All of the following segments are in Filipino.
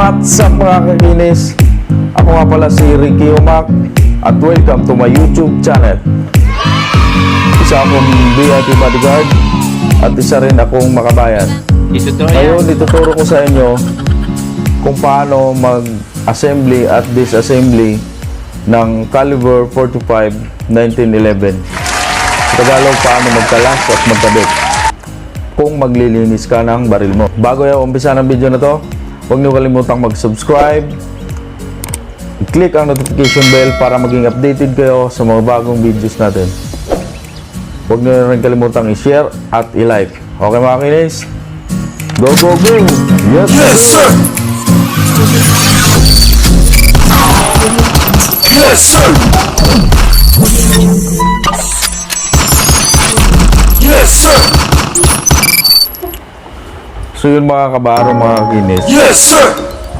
What's up mga kakinis? Ako nga pala si Ricky Umac at welcome to my YouTube channel. Isa akong VIP bodyguard at isa rin akong makabayan. Ngayon ituturo ko sa inyo kung paano mag-assembly at disassembly ng caliber 45 1911. Sa Tagalog, paano magkalas at magkabit kung maglilinis ka ng baril mo. Bago yung umpisa ng video na to, huwag niyo kalimutang mag-subscribe, i-click ang notification bell para maging updated kayo sa mga bagong videos natin. Huwag niyo rin kalimutang i-share at i-like. Okay mga kinis? Go, go, go! Yes, yes sir! Yes, sir! Yes, sir! So yun mga kabaro, mga kinis. Yes, sir!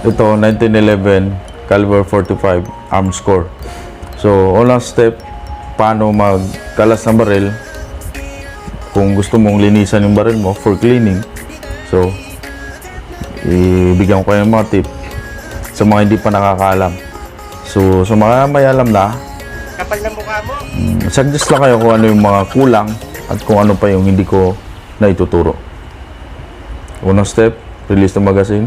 Ito, 1911 caliber 45 arms core. So, unang step, paano magkalas ng baril. Kung gusto mong linisan yung baril mo for cleaning. So, ibigyan ko kayo ng mga tip sa mga hindi pa nakakaalam. So, sa mga may alam na, kapal ng mukha mo. suggest lang kayo kung ano yung mga kulang at kung ano pa yung hindi ko na ituturo. Unang step, release ng magazine.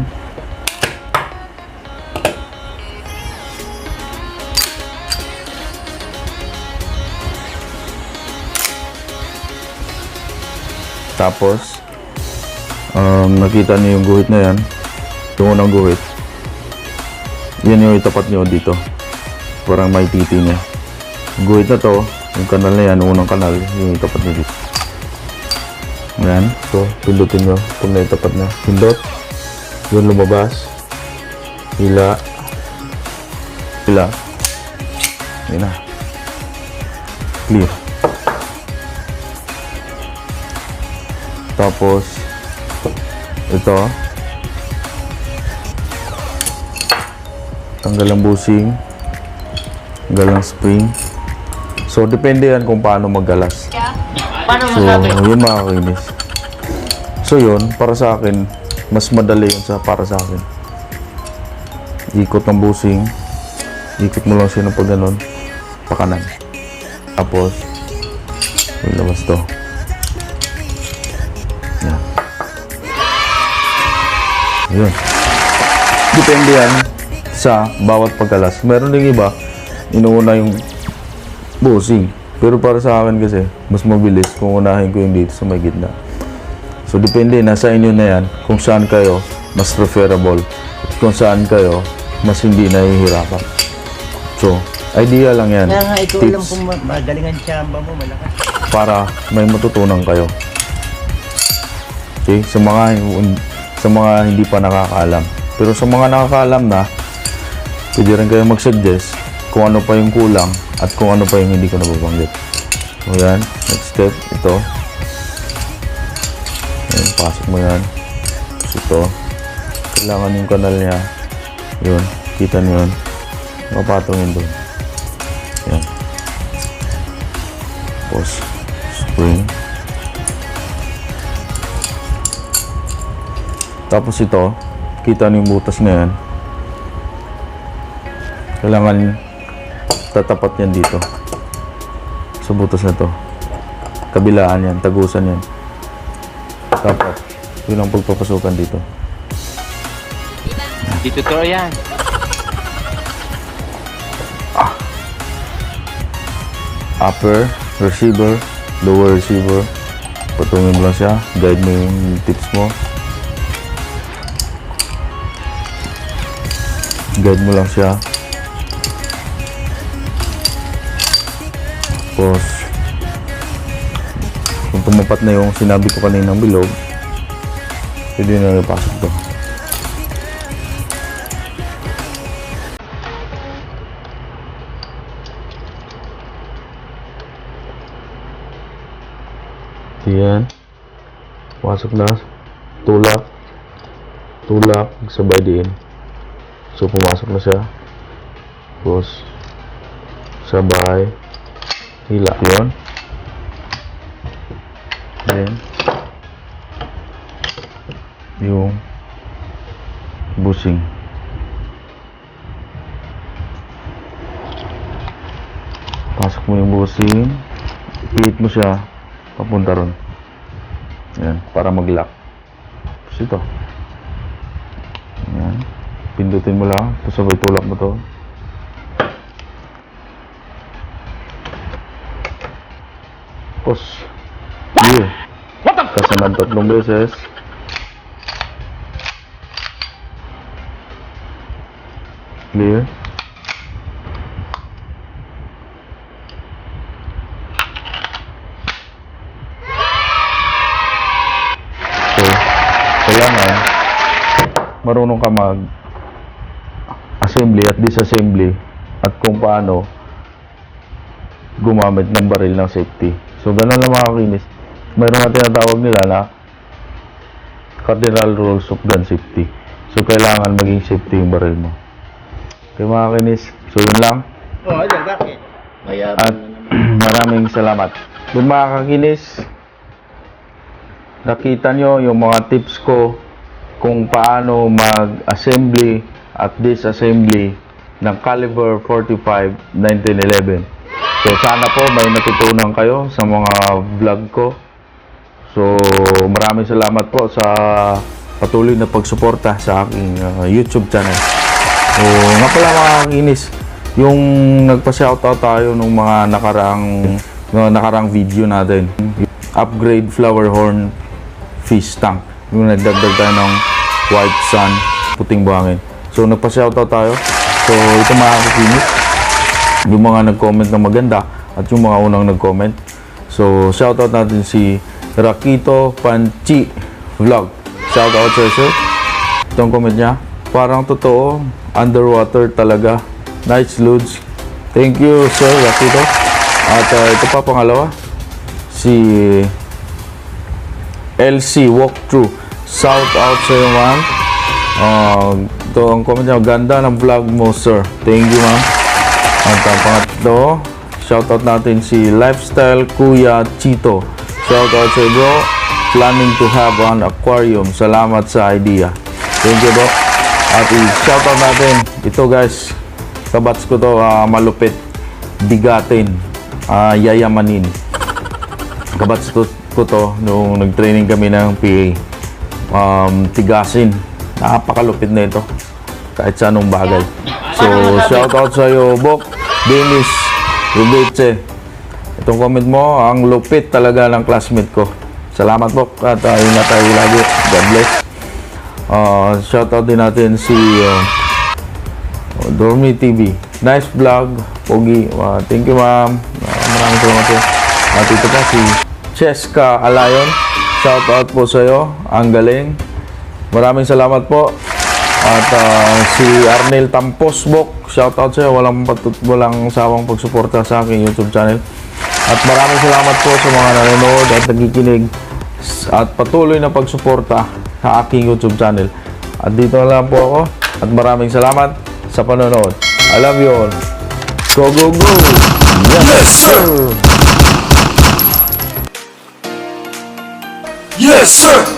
Tapos, nakita niyo yung guhit na yan, yung unang guhit. Yan yung itapat niyo dito. Parang may titi niya. Yung guhit na to, yung kanal na yan, unang kanal, yung itapat niyo dito. Ayan, so pindutin nyo kung naitapat na. Pindot, yun lumabas, hila, hila, yun na, clear. Tapos ito, tanggal ang bushing, tanggal ang spring. So depende yan kung paano maggalas. So, yun mga kinis. So, yun, para sa akin, mas madali yun para sa akin. Ikot ng busing. Ikot mo lang siya ng pag ganon. Pakanan. Tapos, ilabas to. Yan. Yun. Depende yan sa bawat pagkalas. Meron din iba, inuuna yung busing. Pero para sa akin kasi, mas mabilis kung unahin ko yung dito sa may gitna. So, depende, nasa inyo na yan kung saan kayo mas preferable at kung saan kayo mas hindi nahihirapan. So, idea lang yan. Kaya nga, ikaw tips, alam kung magalingan tsamba mo, malakas. para may matutunan kayo. Okay? Sa mga hindi pa nakakaalam. Pero sa mga nakakaalam na, pwede rin kayo mag-suggest kung ano pa yung kulang at kung ano pa yung hindi ko nababanggit. So yan, next step, ito. Ayan, pasok mo yan. Tapos ito, kailangan yung kanal niya. Yun, kita niyo yun. Mapatong yun doon. Yan. Tapos, spring. Tapos ito, kita niyo yung butas na yan. Kailangan tatapat yan dito sa butas na to, kabilaan yan, tagusan yan, tapat. Yun ang pagpapasukan dito. Dito to yan. Upper receiver, lower receiver, patungin mo lang siya, guide mo yung tips mo, guide mo lang siya. Tapos, kung tumapat na yung sinabi ko kaninang bilog, pwede na napasok to. Yan. Pasok na. Tulak. Tulak. Sabay din. So, pumasok na siya. Tapos, sabay. Hila yun. Then, yung bushing. mo yung bushing. Pihit mo siya papunta ron. Ayan, para mag-lock. Tapos ito. Ayan. Pindutin mo lang. Tapos sabay tulak mo to. Tapos clear. Kasunod 3 beses. Clear. So, kailangan marunong ka mag assembly at disassembly at kung paano gumamit ng baril ng safety. So, ganun lang mga kinis. Mayroon nga tinatawag nila na cardinal rules of gun safety. So, kailangan maging safety yung baril mo. Okay mga kinis. So, yun lang. Oh, ayan, bakit? At maraming salamat. Kung mga kakinis, nakita nyo yung mga tips ko kung paano mag-assembly at disassembly ng caliber 45 1911. So sana po may natutunan kayo sa mga vlog ko. So maraming salamat po sa patuloy na pagsuporta sa aking YouTube channel. So nga pala mga kakinis, yung nagpa-shoutout tayo nung mga nakarang video natin, upgrade flower horn fish tank, yung nagdagdag tayo ng white sun, puting buhangin. So nagpa-shoutout tayo. So ito mga kakinis, yung mga nag-comment ng maganda at yung mga unang nag-comment. So shoutout natin si Rakito Panchi Vlog. Shoutout sir. Itong comment niya, parang totoo, underwater talaga. Nice loads. Thank you sir Rakito. At ito pa pangalawa, si LC Walkthrough. Shout out sa iyo ma'am. Ito ang comment niya, ganda ng vlog mo sir. Thank you ma'am. At ang pangatlo, shout out natin si Lifestyle Kuya Chito. Shout out sa iyo bro. Planning to have an aquarium. Salamat sa idea. Thank you bro. At i-shout out natin, ito guys, kabats ko to, malupit, bigatin, yayamanin. Kabats ko to nung nag-training kami ng PA. Tigasin. Napakalupit na ito. Kahit sa anong bagay. So, shout out sa iyo, Bok, Dennis, Rubeche. Itong comment mo, ang lupit talaga ng classmate ko. Salamat Bok at ingat tayo lagi. God bless. Shout out din natin si Dormy TV. Nice vlog, Pogi. Thank you ma'am. Maraming salamat po. At ito pa si Cheska Alayon. Shout out po sa iyo. Ang galing. Maraming salamat po. At si Arnel Tamposbok. Shout out sa iyo. Walang sawang pagsuporta sa aking YouTube channel. At maraming salamat po sa mga nanonood at nakikinig at patuloy na pagsuporta sa aking YouTube channel. At dito na lang po ako. At maraming salamat sa panonood. I love you all. Go, go, go! Yes, sir! Yes, sir!